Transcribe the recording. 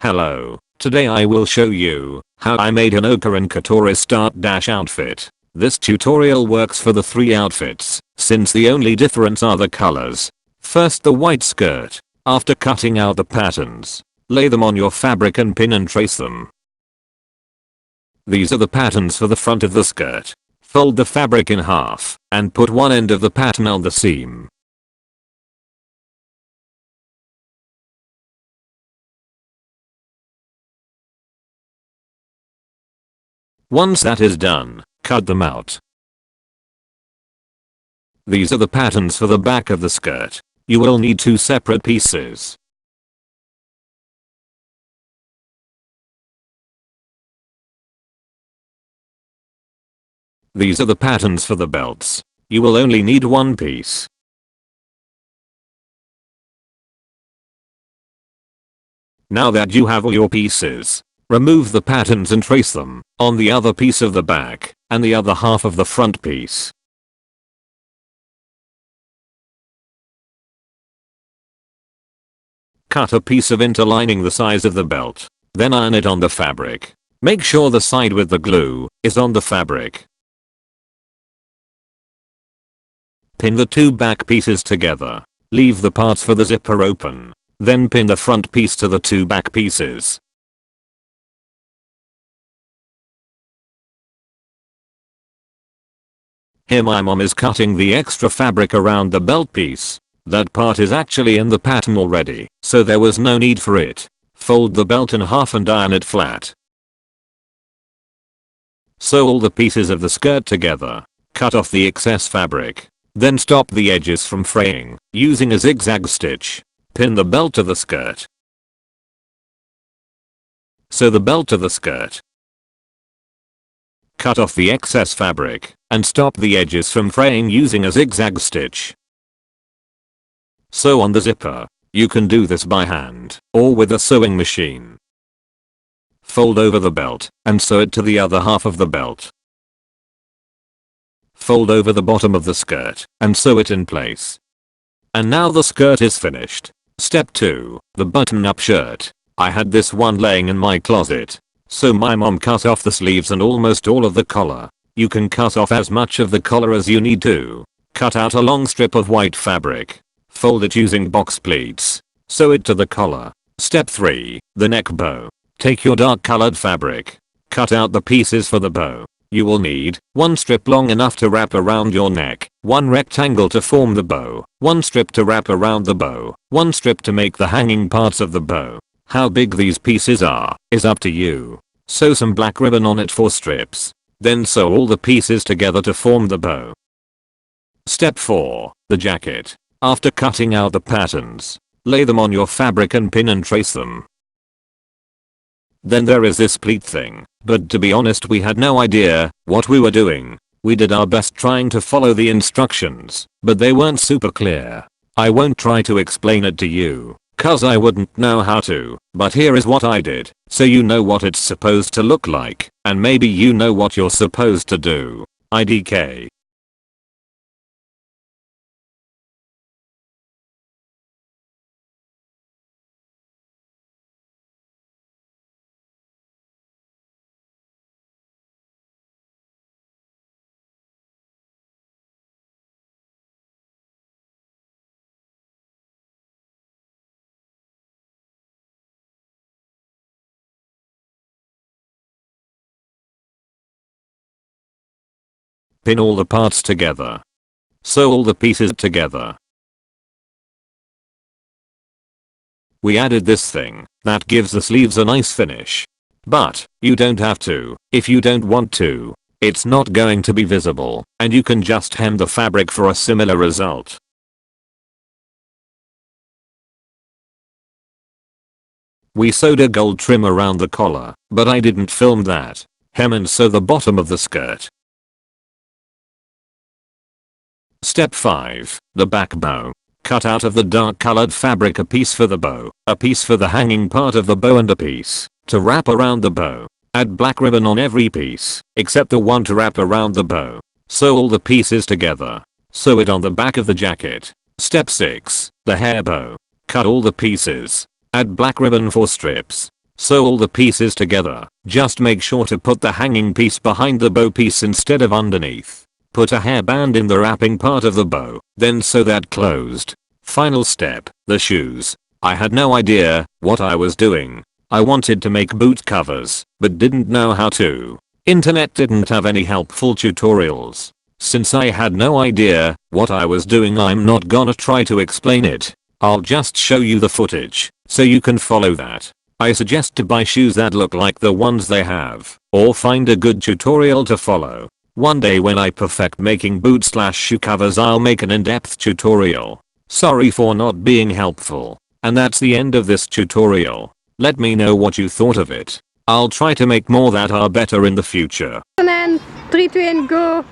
Hello, today I will show you how I made an Honoka and Kotori start dash outfit. This tutorial works for the 3 outfits, since the only difference are the colors. First, the white skirt. After cutting out the patterns, lay them on your fabric and pin and trace them. These are the patterns for the front of the skirt. Fold the fabric in half and put one end of the pattern on the seam. Once that is done, cut them out. These are the patterns for the back of the skirt. You will need 2 separate pieces. These are the patterns for the belts. You will only need 1 piece. Now that you have all your pieces, remove the patterns and trace them on the other piece of the back and the other half of the front piece. Cut a piece of interlining the size of the belt, then iron it on the fabric. Make sure the side with the glue is on the fabric. Pin the 2 back pieces together. Leave the parts for the zipper open. Then pin the front piece to the 2 back pieces. Here my mom is cutting the extra fabric around the belt piece. That part is actually in the pattern already, so there was no need for it. Fold the belt in half and iron it flat. Sew all the pieces of the skirt together. Cut off the excess fabric. Then stop the edges from fraying using a zigzag stitch. Pin the belt to the skirt. Sew the belt to the skirt. Cut off the excess fabric and stop the edges from fraying using a zigzag stitch. Sew on the zipper. You can do this by hand or with a sewing machine. Fold over the belt and sew it to the other half of the belt. Fold over the bottom of the skirt and sew it in place. And now the skirt is finished. Step 2. The button-up shirt. I had this one laying in my closet, so my mom cut off the sleeves and almost all of the collar. You can cut off as much of the collar as you need to. Cut out a long strip of white fabric. Fold it using box pleats. Sew it to the collar. Step 3. The neck bow. Take your dark colored fabric. Cut out the pieces for the bow. You will need 1 strip long enough to wrap around your neck, 1 rectangle to form the bow, 1 strip to wrap around the bow, 1 strip to make the hanging parts of the bow. How big these pieces are is up to you. Sew some black ribbon on it for strips. Then sew all the pieces together to form the bow. Step 4. The jacket. After cutting out the patterns, lay them on your fabric and pin and trace them. Then there is this pleat thing, but to be honest we had no idea what we were doing. We did our best trying to follow the instructions, but they weren't super clear. I won't try to explain it to you, cause I wouldn't know how to, but here is what I did, so you know what it's supposed to look like, and maybe you know what you're supposed to do. IDK. Pin all the parts together. Sew all the pieces together. We added this thing that gives the sleeves a nice finish. But you don't have to if you don't want to. It's not going to be visible and you can just hem the fabric for a similar result. We sewed a gold trim around the collar, but I didn't film that. Hem and sew the bottom of the skirt. Step 5. The back bow. Cut out of the dark colored fabric a piece for the bow, a piece for the hanging part of the bow and a piece to wrap around the bow. Add black ribbon on every piece, except the one to wrap around the bow. Sew all the pieces together. Sew it on the back of the jacket. Step 6. The hair bow. Cut all the pieces. Add black ribbon for strips. Sew all the pieces together. Just make sure to put the hanging piece behind the bow piece instead of underneath. Put a hairband in the wrapping part of the bow, then sew that closed. Final step, the shoes. I had no idea what I was doing. I wanted to make boot covers, but didn't know how to. Internet didn't have any helpful tutorials. Since I had no idea what I was doing, I'm not gonna try to explain it. I'll just show you the footage, so you can follow that. I suggest to buy shoes that look like the ones they have, or find a good tutorial to follow. One day when I perfect making boot/shoe covers, I'll make an in-depth tutorial. Sorry for not being helpful. And that's the end of this tutorial. Let me know what you thought of it. I'll try to make more that are better in the future. And 3, 2 and go.